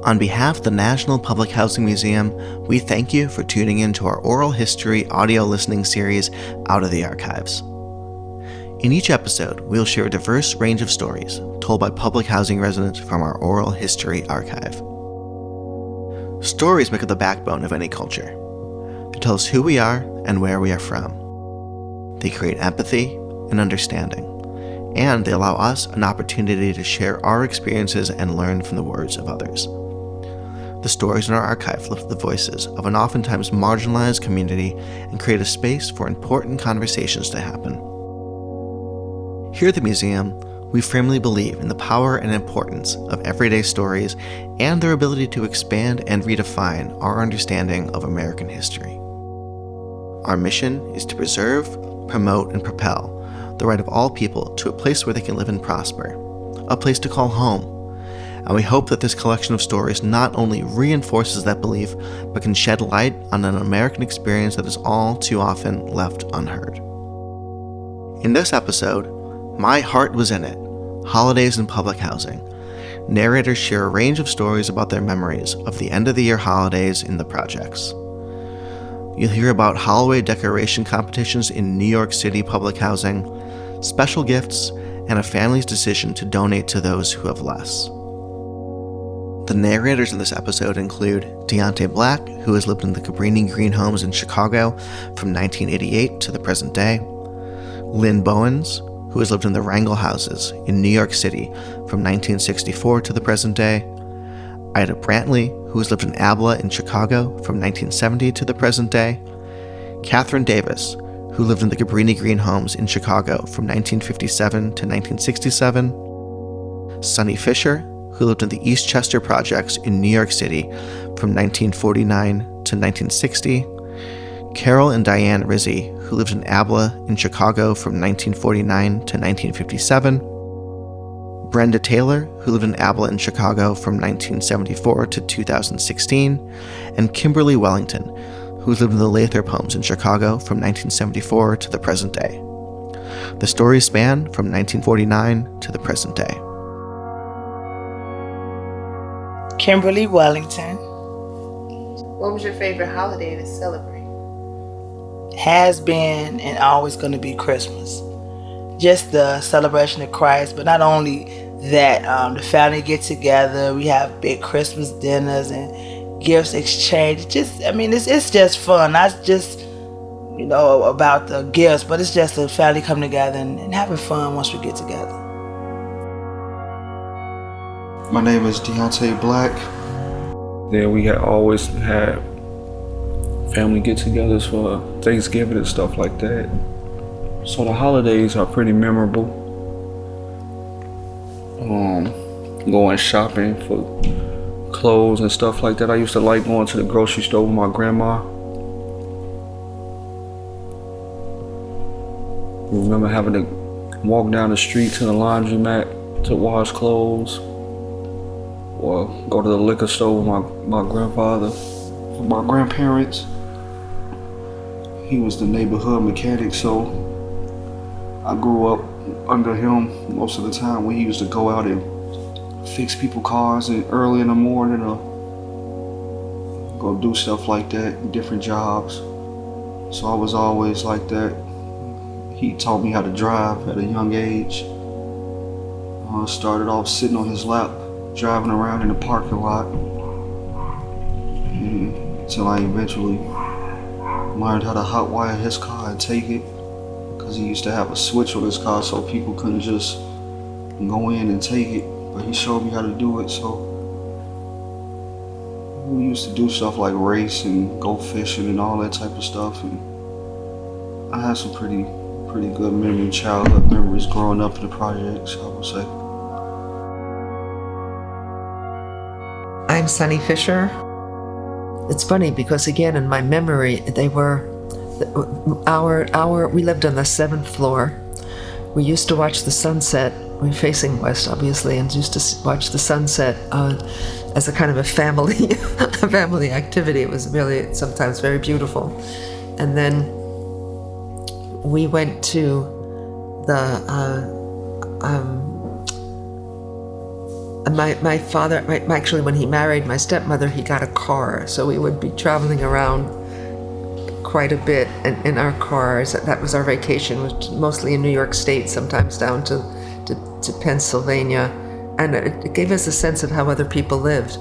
On behalf of the National Public Housing Museum, we thank you for tuning in to our oral history audio listening series, Out of the Archives. In each episode, we'll share a diverse range of stories told by public housing residents from our oral history archive. Stories make up the backbone of any culture. They tell us who we are and where we are from. They create empathy and understanding, and they allow us an opportunity to share our experiences and learn from the words of others. The stories in our archive lift the voices of an oftentimes marginalized community and create a space for important conversations to happen. Here at the museum, we firmly believe in the power and importance of everyday stories and their ability to expand and redefine our understanding of American history. Our mission is to preserve, promote, and propel the right of all people to a place where they can live and prosper, a place to call home. And we hope that this collection of stories not only reinforces that belief, but can shed light on an American experience that is all too often left unheard. In this episode, My Heart Was in It, Holidays in Public Housing, narrators share a range of stories about their memories of the end-of-the-year holidays in the projects. You'll hear about holiday decoration competitions in New York City public housing, special gifts, and a family's decision to donate to those who have less. The narrators in this episode include Deonte Black, who has lived in the Cabrini-Green Homes in Chicago from 1988 to the present day, Lynn Bowens, who has lived in the Rangel Houses in New York City from 1964 to the present day, Ida Brantley, who has lived in ABLA in Chicago from 1970 to the present day, Katherine Davis, who lived in the Cabrini-Green Homes in Chicago from 1957 to 1967, Sonny Fischer, who lived in the Eastchester Projects in New York City from 1949 to 1960, Carol and Diane Rizzi, who lived in ABLA in Chicago from 1949 to 1957, Brenda Taylor, who lived in ABLA in Chicago from 1974 to 2016, and Kimberly Wellington, who lived in the Lathrop Homes in Chicago from 1974 to the present day. The stories span from 1949 to the present day. Kimberly Wellington. What was your favorite holiday to celebrate? Has been and always going to be Christmas. Just the celebration of Christ, but not only that, the family get together, we have big Christmas dinners and gifts exchange. It's just fun. Not just, about the gifts, but it's just the family coming together and having fun once we get together. My name is Deonte Black. Then we always had family get-togethers for Thanksgiving and stuff like that. So the holidays are pretty memorable. Going shopping for clothes and stuff like that. I used to like going to the grocery store with my grandma. I remember having to walk down the street to the laundromat to wash clothes, or go to the liquor store with my grandfather, my grandparents. He was the neighborhood mechanic, so I grew up under him most of the time when he used to go out and fix people's cars early in the morning or go do stuff like that, different jobs. So I was always like that. He taught me how to drive at a young age. I started off sitting on his lap, driving around in the parking lot until I eventually learned how to hotwire his car and take it, because he used to have a switch on his car so people couldn't just go in and take it, but he showed me how to do it. So we used to do stuff like race and go fishing and all that type of stuff, and I had some pretty good childhood memories growing up in the projects, I would say. I'm Sonny Fischer. It's funny because, again, in my memory, they were we lived on the 7th floor. We used to watch the sunset. We're facing west, obviously, and used to watch the sunset as a kind of a family activity. It was really sometimes very beautiful. And then we went to the My father, actually, when he married my stepmother, he got a car, so we would be traveling around quite a bit in our cars. That was our vacation, was mostly in New York State, sometimes down to Pennsylvania, and it gave us a sense of how other people lived.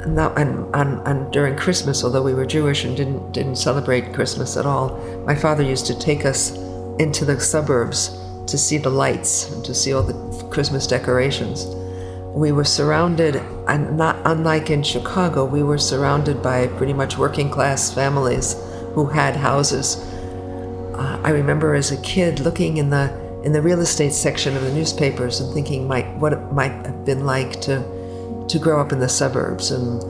And during Christmas, although we were Jewish and didn't celebrate Christmas at all, my father used to take us into the suburbs to see the lights and to see all the Christmas decorations. We were surrounded, and not unlike in Chicago, we were surrounded by pretty much working class families who had houses. I remember as a kid looking in the real estate section of the newspapers and thinking what it might have been like to grow up in the suburbs, and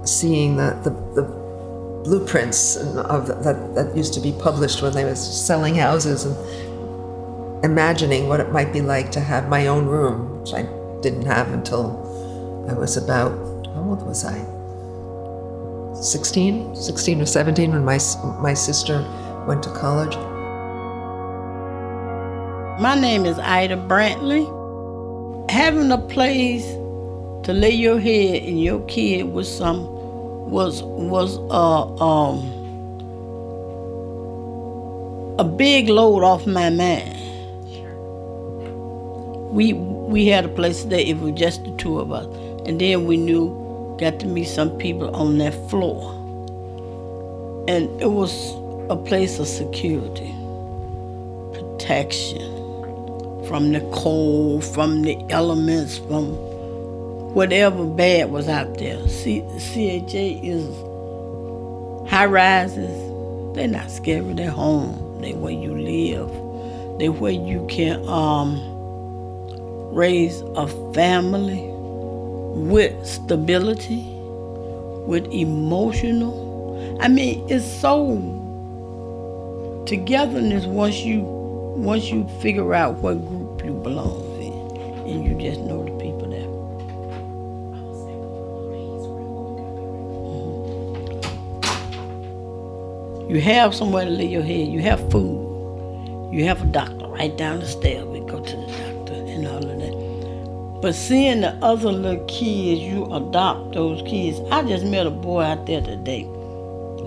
seeing the blueprints of that used to be published when they was selling houses, and imagining what it might be like to have my own room, which I didn't have until I was about, how old was I? 16 or 17 when my sister went to college. My name is Ida Brantley. Having a place to lay your head and your kid was a big load off my mind. We had a place to stay. It was just the two of us, and then we got to meet some people on that floor, and it was a place of security, protection from the cold, from the elements, from whatever bad was out there. CHA is high rises. They're not scary. They're home. They're where you live. They're where you can raise a family with stability, with emotional. I mean, it's so togetherness once you figure out what group you belong in, and you just know the people there. You have somewhere to lay your head. You have food. You have a doctor right down the stairs. We go to the doctor and all of that. But seeing the other little kids, you adopt those kids. I just met a boy out there today.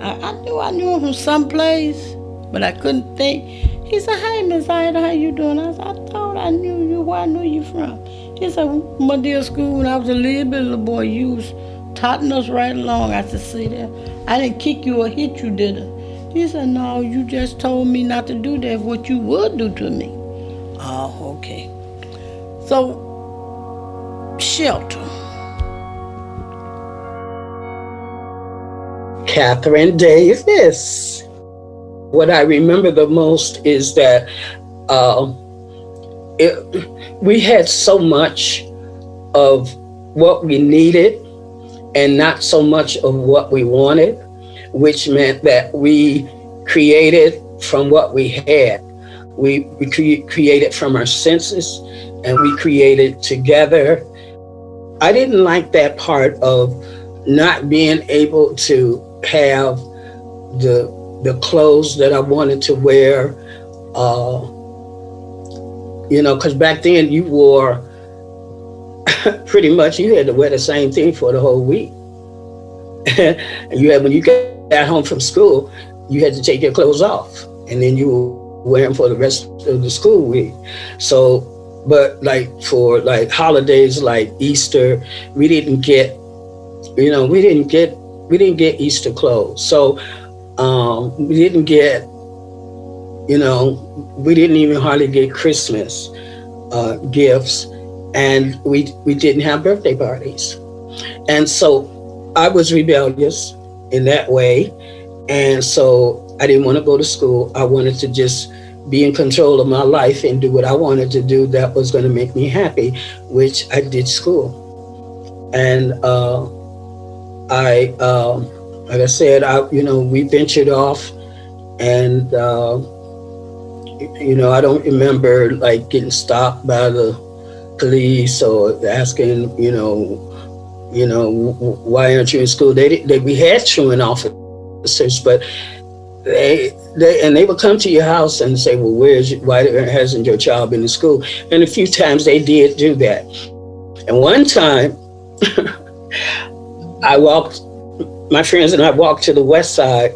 I knew him from someplace, but I couldn't think. He said, "Hey, Miss Ida, how you doing?" I said, "I thought I knew you. Where I knew you from?" He said, "My dear school, when I was a little bit little boy, you was taughting us right along." I said, "See there? I didn't kick you or hit you, did I?" He said, "No, you just told me not to do that, what you would do to me." Oh, okay. So, shelter. Katherine Davis. What I remember the most is that we had so much of what we needed and not so much of what we wanted, which meant that we created from what we had. We created from our senses, and we created together. I didn't like that part of not being able to have the clothes that I wanted to wear, because back then you wore, pretty much you had to wear the same thing for the whole week. When you got home from school, you had to take your clothes off, and then you would wear them for the rest of the school week. So, but for holidays like Easter, we didn't get Easter clothes. So we didn't get, we didn't even hardly get Christmas gifts, and we didn't have birthday parties. And so I was rebellious in that way. And so I didn't want to go to school. I wanted to just be in control of my life and do what I wanted to do that was going to make me happy, which I did school. And like I said, we ventured off, and I don't remember getting stopped by the police or asking, why aren't you in school? We had truant officers, but they would come to your house and say, well, why hasn't your child been in school? And a few times they did do that. And one time, my friends and I walked to the west side,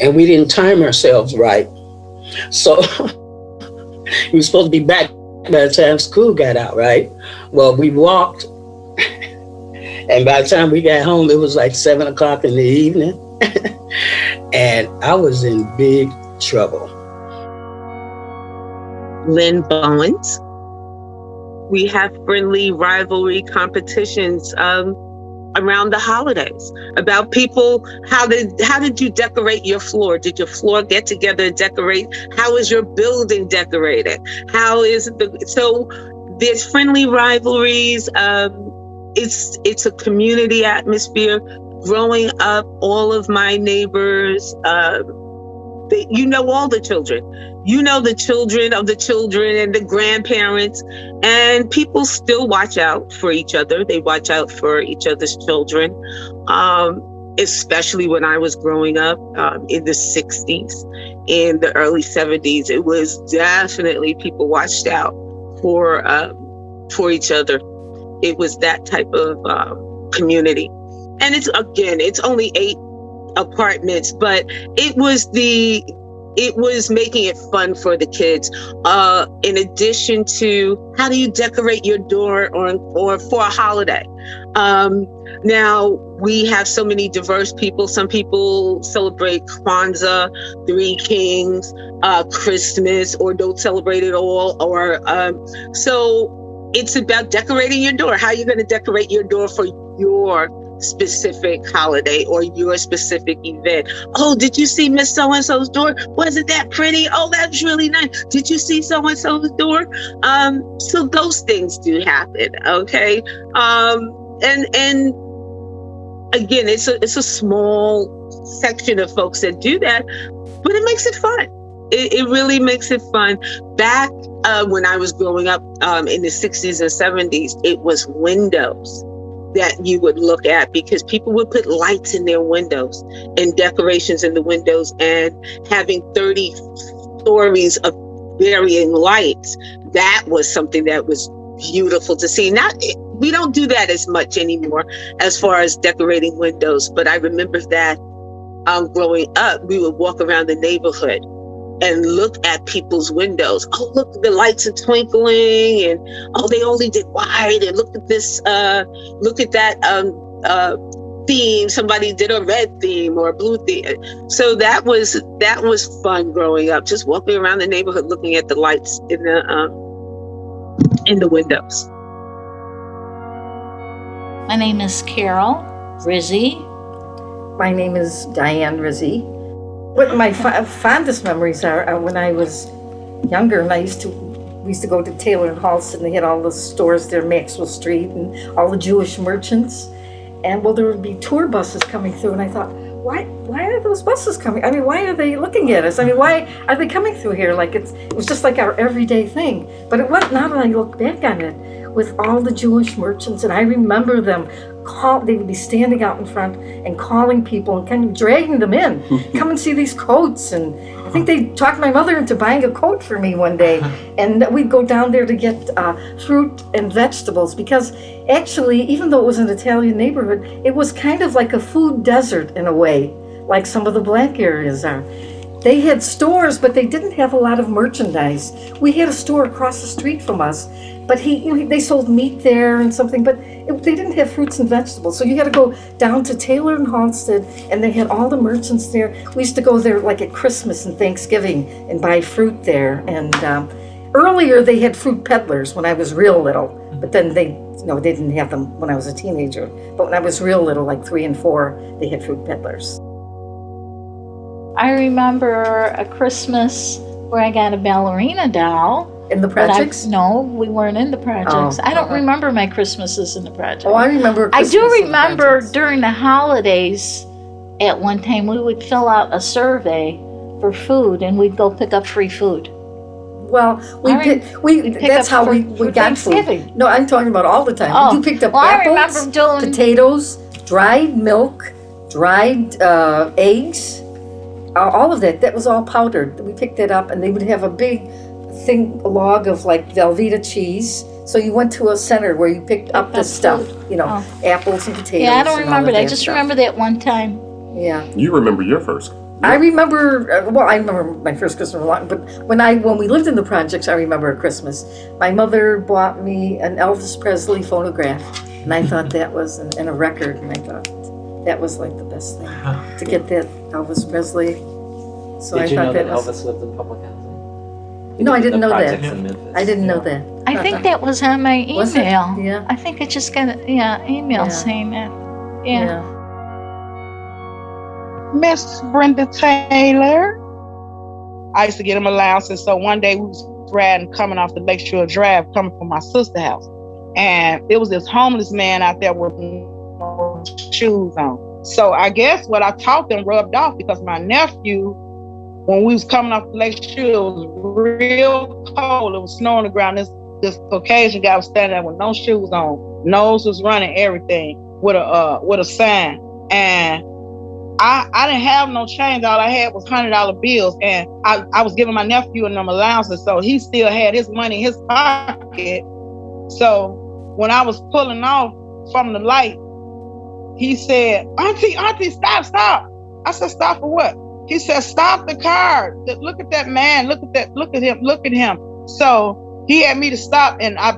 and we didn't time ourselves right. So we were supposed to be back by the time school got out, right? Well, we walked, and by the time we got home, it was like 7 o'clock in the evening. And I was in big trouble. Lynn Bowens. We have friendly rivalry competitions around the holidays about people. How did you decorate your floor? Did your floor get together and decorate? How is your building decorated? So there's friendly rivalries. It's a community atmosphere. Growing up, all of my neighbors, you know all the children. You know the children of the children and the grandparents, and people still watch out for each other. They watch out for each other's children, especially when I was growing up in the 60s, in the early 70s. It was definitely people watched out for each other. It was that type of community. And it's only 8 apartments, but it was making it fun for the kids. In addition to, how do you decorate your door or for a holiday? Now we have so many diverse people. Some people celebrate Kwanzaa, Three Kings, Christmas, or don't celebrate it all. So it's about decorating your door. How are you going to decorate your door for your specific holiday or your specific event? Oh, did you see Miss So-and-so's door? Wasn't that pretty? Oh, that's really nice. Did you see So-and-so's door? So those things do happen, okay? And again, it's a small section of folks that do that, but it makes it fun. It really makes it fun. Back when I was growing up in the 60s and 70s, it was windows that you would look at, because people would put lights in their windows and decorations in the windows, and having 30 stories of varying lights. That was something that was beautiful to see. We don't do that as much anymore as far as decorating windows, but I remember that growing up, we would walk around the neighborhood and look at people's windows. Oh, look, the lights are twinkling, and oh, they only did white, and look at this, look at that theme. Somebody did a red theme or a blue theme. So that was fun growing up, just walking around the neighborhood looking at the lights in the windows. My name is Carol Rizzi. My name is Diane Rizzi. What my fondest memories are when I was younger, and we used to go to Taylor and Halston. They had all the stores there, Maxwell Street, and all the Jewish merchants. And well, there would be tour buses coming through, and I thought, why are those buses coming? I mean, why are they looking at us? I mean, why are they coming through here? Like it was just like our everyday thing. But it was, now that I look back on it, with all the Jewish merchants, and I remember them they would be standing out in front and calling people and kind of dragging them in. Come and see these coats. And I think they talked my mother into buying a coat for me one day. And we'd go down there to get fruit and vegetables, because actually, even though it was an Italian neighborhood, it was kind of like a food desert in a way, like some of the black areas are. They had stores, but they didn't have a lot of merchandise. We had a store across the street from us, but they sold meat there and something, but they didn't have fruits and vegetables. So you had to go down to Taylor and Halsted, and they had all the merchants there. We used to go there like at Christmas and Thanksgiving and buy fruit there. And earlier they had fruit peddlers when I was real little, but then they didn't have them when I was a teenager. But when I was real little, like 3 and 4, they had fruit peddlers. I remember a Christmas where I got a ballerina doll. In the projects? No, we weren't in the projects. Oh, I don't remember my Christmases in the projects. Oh, I remember Christmas. I do remember during the holidays, at one time, we would fill out a survey for food, and we'd go pick up free food. Well, that's how we got food. No, I'm talking about all the time. Oh. You picked up I apples, remember doing potatoes, dried milk, dried eggs, all of that. That was all powdered. We picked that up, and they would have a big log of like Velveeta cheese, So you went to a center where you picked up the stuff, apples and potatoes. Yeah, I don't and all remember of that. I just stuff. remember that one time. Yeah. You remember your first? I remember, I remember my first Christmas a lot, but when we lived in the projects, I remember a Christmas. My mother bought me an Elvis Presley phonograph, and I thought that was, and a record, and I thought that was like the best thing, to get that Elvis Presley. So Did I you thought know that that was, Elvis lived in public housing? No, I didn't The know that. projects in Memphis. I didn't know that. I think that was on my email. Was it? Yeah. I think I just got an email Yeah. saying that. Yeah. Miss Brenda Taylor. I used to get him allowances. So one day we was riding, coming off the Lakeshore Drive, coming from my sister's house. And it was this homeless man out there with no shoes on. So I guess what I taught them rubbed off, because my nephew, when we was coming off the Lakeshore, it was real cold. It was snow on the ground. This Caucasian guy was standing there with no shoes on. Nose was running, everything, with a sign. And I didn't have no change. All I had was $100 bills, and I was giving my nephew and them allowances, so he still had his money in his pocket. So when I was pulling off from the light, he said, Auntie, stop. I said, stop for what? He said, stop the car. Look at that man. Look at him. So he had me to stop, and I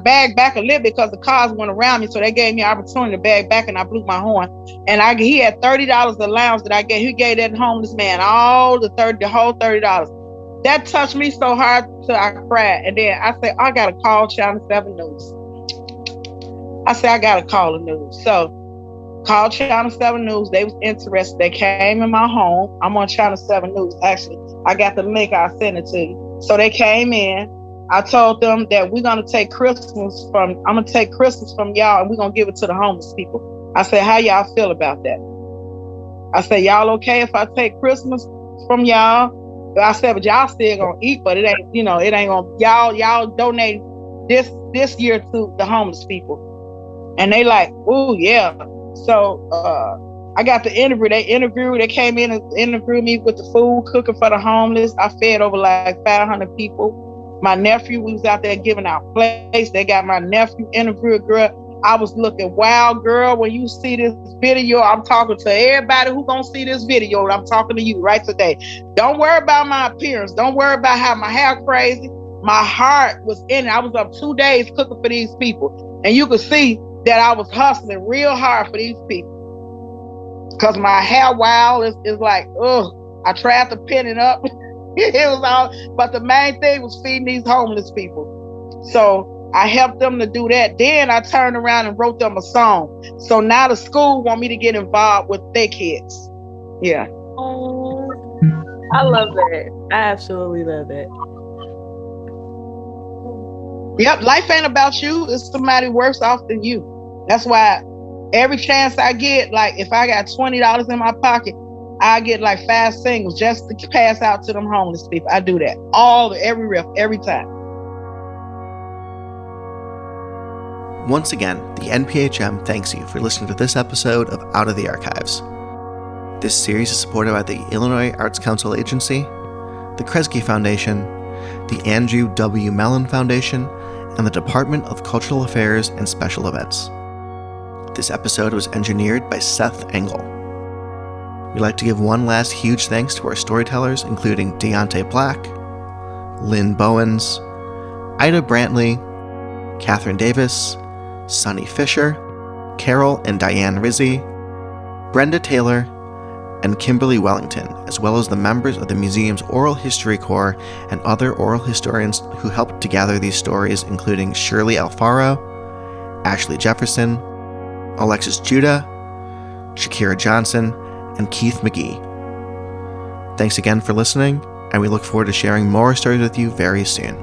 bagged back a little bit because the cars went around me, so they gave me an opportunity to bag back, and I blew my horn. And he had $30 allowance that I gave. He gave that homeless man the whole $30. That touched me so hard till I cried. And then I said, I gotta call Channel 7 News. I said, I gotta call the news. So called Channel 7 News. They was interested. They came in my home. I'm on Channel 7 News. Actually, I got the link. I'll send it to you. So they came in. I told them that I'm gonna take Christmas from y'all, and we're gonna give it to the homeless people. I said, how y'all feel about that? I said, y'all okay if I take Christmas from y'all? I said, but y'all still gonna eat, but it ain't gonna, y'all donate this year to the homeless people. And they like, oh yeah. So I got the interview. They came in and interviewed me with the food, cooking for the homeless. I fed over like 500 people. My nephew, we was out there giving out plates. They got my nephew interviewed, girl. I was looking wild, girl. When you see this video, I'm talking to everybody who gonna see this video. I'm talking to you right today. Don't worry about my appearance. Don't worry about how my hair crazy. My heart was in it. I was up 2 days cooking for these people. And you could see that I was hustling real hard for these people. Because my hair wild is like, I tried to pin it up. It was all, but the main thing was feeding these homeless people. So I helped them to do that. Then I turned around and wrote them a song. So now the school want me to get involved with their kids. Yeah. Oh, I love that. I absolutely love that. Yep, life ain't about you. It's somebody worse off than you. That's why every chance I get, like if I got $20 in my pocket, I get like 5 singles just to pass out to them homeless people. I do that every time. Once again, the NPHM thanks you for listening to this episode of Out of the Archives. This series is supported by the Illinois Arts Council Agency, the Kresge Foundation, the Andrew W. Mellon Foundation, and the Department of Cultural Affairs and Special Events. This episode was engineered by Seth Engel. We'd like to give one last huge thanks to our storytellers, including Deonte Black, Lynn Bowens, Ida Brantley, Katherine Davis, Sonny Fischer, Carol and Diane Rizzi, Brenda Taylor, and Kimberly Wellington, as well as the members of the museum's Oral History Corps and other oral historians who helped to gather these stories, including Shirley Alfaro, Ashley Jefferson, Alexis Judah, Shakira Johnson, and Keith McGee. Thanks again for listening, and we look forward to sharing more stories with you very soon.